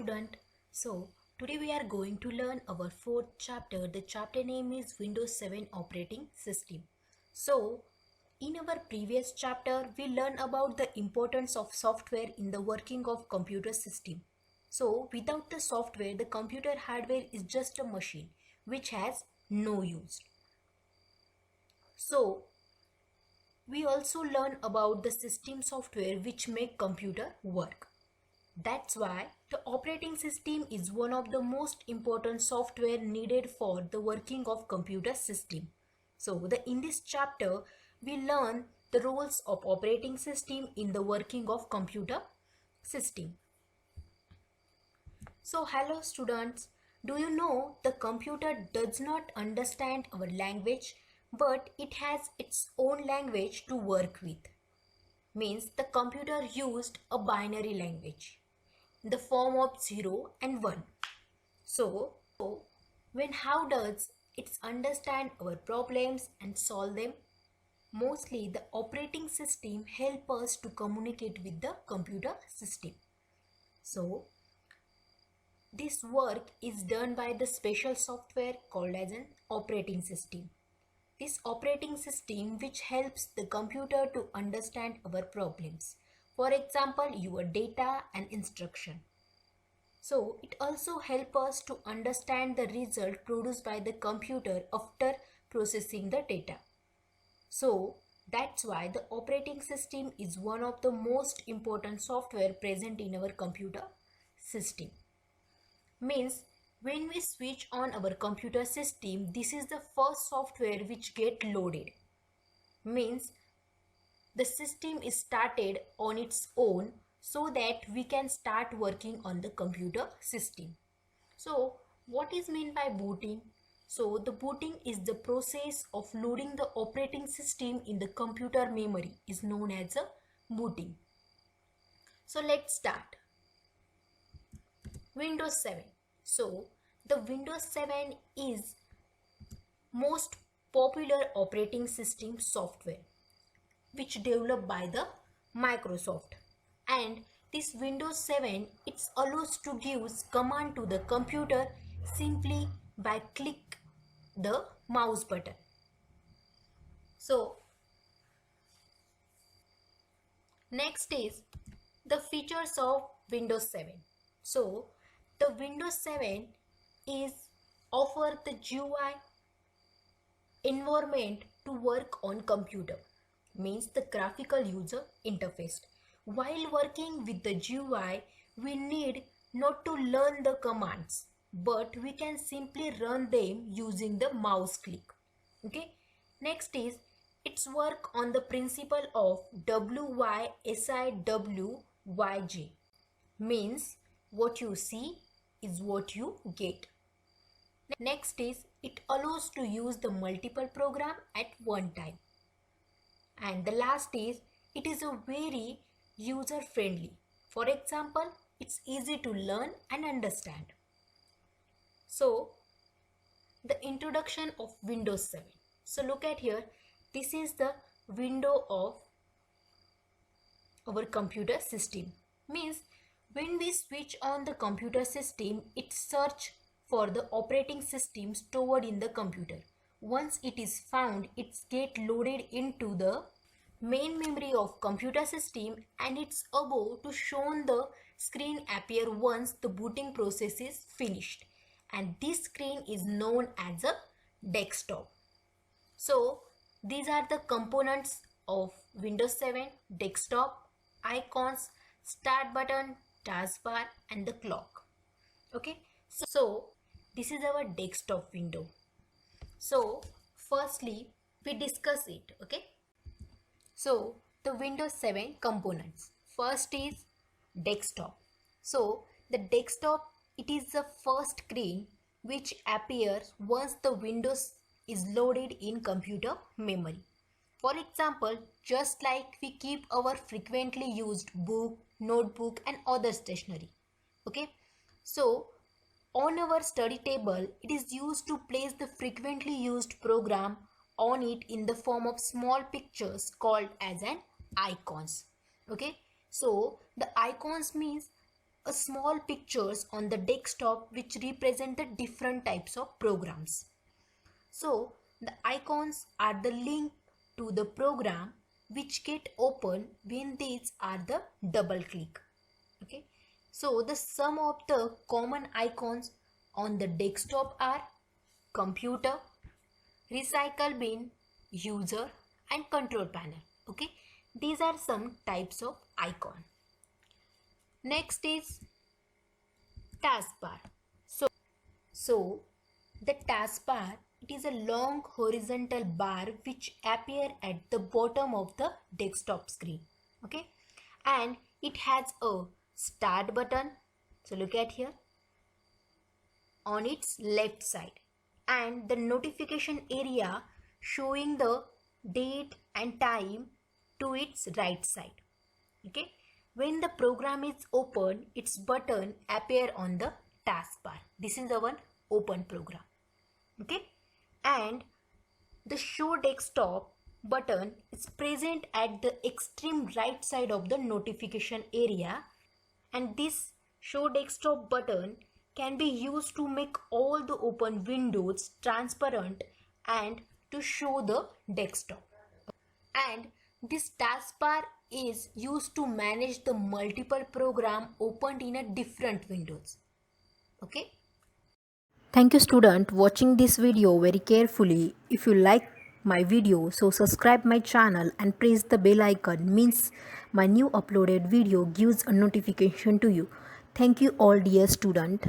student. So today we are going to learn our fourth chapter. The chapter name is Windows 7 operating system. So in our previous chapter we learned about the importance of software in the working of computer system. So without the software, the computer hardware is just a machine which has no use. So we also learn about the system software which make computer work. That's why the operating system is one of the most important software needed for the working of computer system. So in this chapter we learn the roles of operating system in the working of computer system. So hello students, do you know the computer does not understand our language, but it has its own language to work with. Means the computer used a binary language in the form of 0 and 1. So when how does it understand our problems and solve them? Mostly the operating system help us to communicate with the computer system. So this work is done by the special software called as an operating system. This operating system which helps the computer to understand our problems. For example, your data and instruction. So it also helps us to understand the result produced by the computer after processing the data. So that's why the operating system is one of the most important software present in our computer system. Means when we switch on our computer system, this is the first software which get loaded. Means the system is started on its own so that we can start working on the computer system. So what is meant by booting? So the booting is the process of loading the operating system in the computer memory is known as a booting. So let's start. Windows 7. So the Windows 7 is most popular operating system software which developed by the Microsoft, and this Windows 7 it allows to give command to the computer simply by click the mouse button. So next is the features of Windows 7. So the Windows 7 is offer the GUI environment to work on computer, means the graphical user interface. While working with the GUI, we need not to learn the commands, but we can simply run them using the mouse click. Okay. Next is its work on the principle of WYSIWYG, means what you see is what you get. Next is it allows to use the multiple program at one time. And the last is it is a very user friendly. For example, it's easy to learn and understand. So the introduction of Windows 7. So look at here, this is the window of our computer system. Means when we switch on the computer system, it search for the operating system stored in the computer. Once it is found, it get loaded into the main memory of computer system, and it's about to show the screen appear once the booting process is finished, and this screen is known as a desktop. So these are the components of Windows 7: desktop, icons, start button, taskbar and the clock. Okay, so this is our desktop window. So firstly we discuss it. Okay, so the Windows 7 components. First is desktop. So the desktop, it is the first screen which appears once the Windows is loaded in computer memory. For example, just like we keep our frequently used book, notebook and other stationery. Okay, so on our study table, it is used to place the frequently used program on it in the form of small pictures called as an icons. Okay, so the icons means a small pictures on the desktop which represent the different types of programs. So the icons are the link to the program which get open when these are the double click. Okay, so the sum of the common icons on the desktop are computer, recycle bin, user and control panel. Okay, these are some types of icon. Next is taskbar. So the taskbar, it is a long horizontal bar which appear at the bottom of the desktop screen. Okay, and it has a start button. So look at here on its left side, and the notification area showing the date and time to its right side. Okay, when the program is open, its button appear on the taskbar. This is the one open program. Okay, and the show desktop button is present at the extreme right side of the notification area, and this show desktop button can be used to make all the open windows transparent and to show the desktop. And this taskbar is used to manage the multiple program opened in a different windows. Okay. Thank you student watching this video very carefully. If you like my video, so subscribe my channel and press the bell icon, means my new uploaded video gives a notification to you. Thank you all dear student.